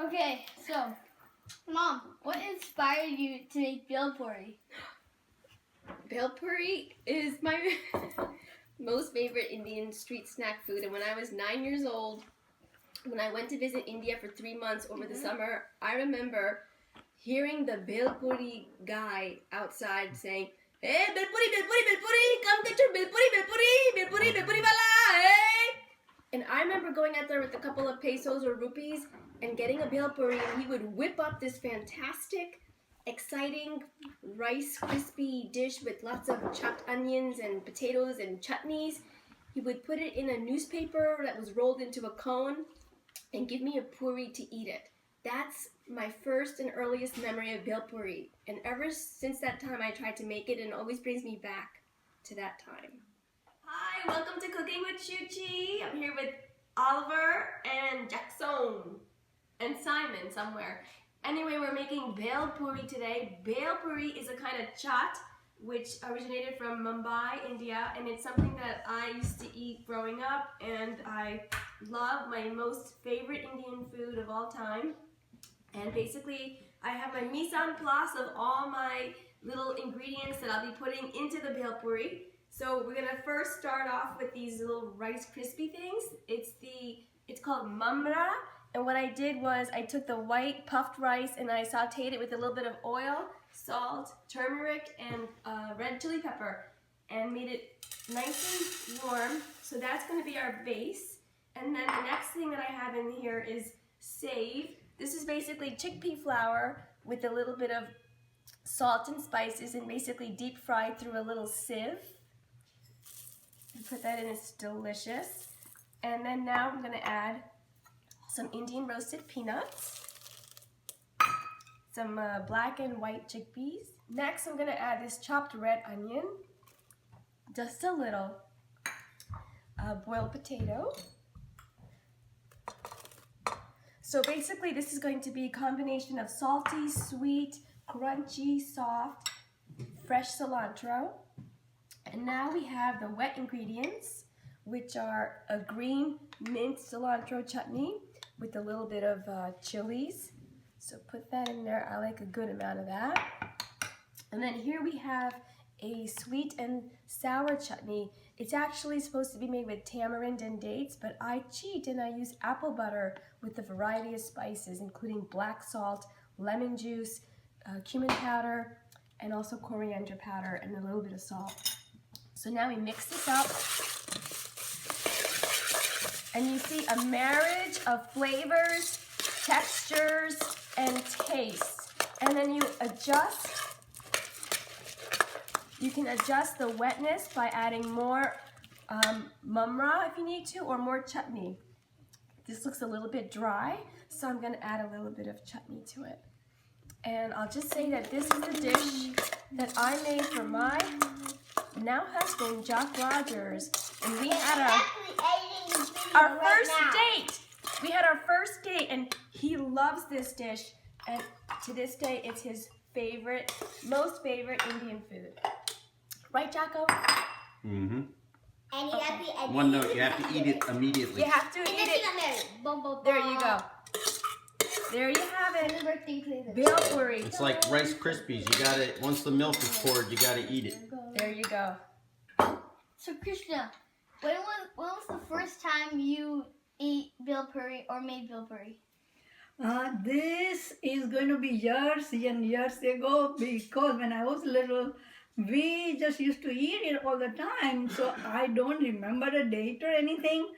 Okay, so, Mom, what inspired you to make bhel puri? Bhel puri is my most favorite Indian street snack food, and when I was 9 years old, when I went to visit India for 3 months over the summer, I remember hearing the bhel puri guy outside saying, "Hey, bhel puri, come get your bhel puri wala, hey!" And I remember going out there with a couple of pesos or rupees and getting a bhel puri, and he would whip up this fantastic, exciting rice crispy dish with lots of chopped onions and potatoes and chutneys. He would put it in a newspaper that was rolled into a cone and give me a puri to eat it. That's my first and earliest memory of bhel puri, and ever since that time I tried to make it, and it always brings me back to that time. Hi, welcome to Cooking with Shuchi. I'm here with Oliver and Jackson and Simon somewhere. Anyway, we're making bhel puri today. Bhel puri is a kind of chaat which originated from Mumbai, India, and it's something that I used to eat growing up, and I love. My most favorite Indian food of all time. And basically, I have my mise en place of all my little ingredients that I'll be putting into the bhel puri. So we're gonna first start off with these little Rice Krispie things. It's called mamra, and what I did was I took the white puffed rice and I sauteed it with a little bit of oil, salt, turmeric, and red chili pepper, and made it nice and warm. So that's gonna be our base. And then the next thing that I have in here is save. This is basically chickpea flour with a little bit of salt and spices, and basically deep fried through a little sieve. And put that in, it's delicious. And then now I'm gonna add some Indian roasted peanuts, some black and white chickpeas. Next I'm gonna add this chopped red onion, just a little boiled potato. So basically this is going to be a combination of salty, sweet, crunchy, soft, fresh cilantro. And now we have the wet ingredients, which are a green mint cilantro chutney with a little bit of chilies. So put that in there. I like a good amount of that. And then here we have a sweet and sour chutney. It's actually supposed to be made with tamarind and dates, but I cheat and I use apple butter with a variety of spices, including black salt, lemon juice, cumin powder, and also coriander powder, and a little bit of salt. So now we mix this up, and you see a marriage of flavors, textures, and tastes. And then you adjust. You can adjust the wetness by adding more mamra if you need to, or more chutney. This looks a little bit dry, so I'm going to add a little bit of chutney to it. And I'll just say that this is the dish that I made for my now husband, Jock Rogers, and we had our first date. We had our first date, and he loves this dish, and to this day, it's his favorite, most favorite Indian food. Right, Jocko? Mm-hmm. And you have to One note, you have to eat it immediately. You have to eat it. There you go. There you have it. Bhel puri. It's like Rice Krispies. You gotta, once the milk is poured, you gotta eat it. There you go. So, Krishna, when was the first time you ate bhel puri or made bhel puri? This is going to be years and years ago, because when I was little, we just used to eat it all the time. So I don't remember a date or anything,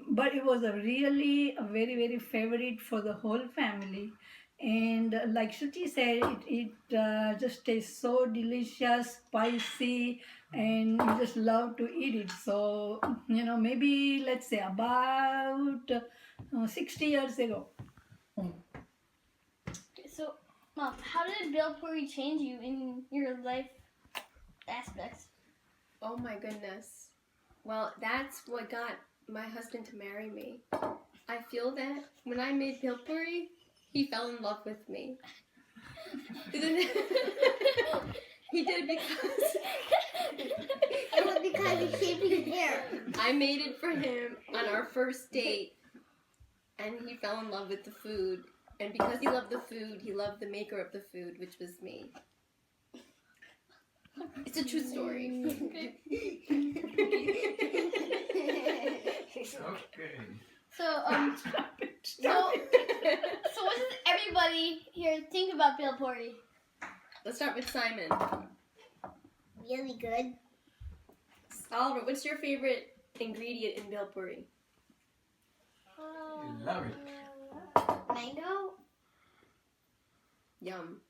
but it was a very, very favorite for the whole family. And like Shruti said, it just tastes so delicious, spicy, and you just love to eat it. So, maybe let's say about 60 years ago. So, Mom, how did bhel puri change you in your life aspects? Oh my goodness. Well, that's what got my husband to marry me. I feel that when I made bhel puri, he fell in love with me. He did it because you shaved his hair. I made it for him on our first date, and he fell in love with the food. And because he loved the food, he loved the maker of the food, which was me. It's a true story. Okay. So so what does everybody here think about Bhel puri? Let's start with Simon. Really good. Oliver, what's your favorite ingredient in Bhel puri? You love it. Mango. Yum.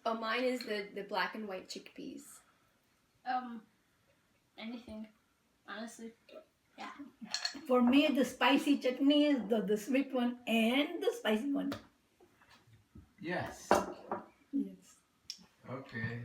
Oh, mine is the black and white chickpeas. Anything, honestly. For me, the spicy chutney is the sweet one and the spicy one. Yes. Yes. Okay.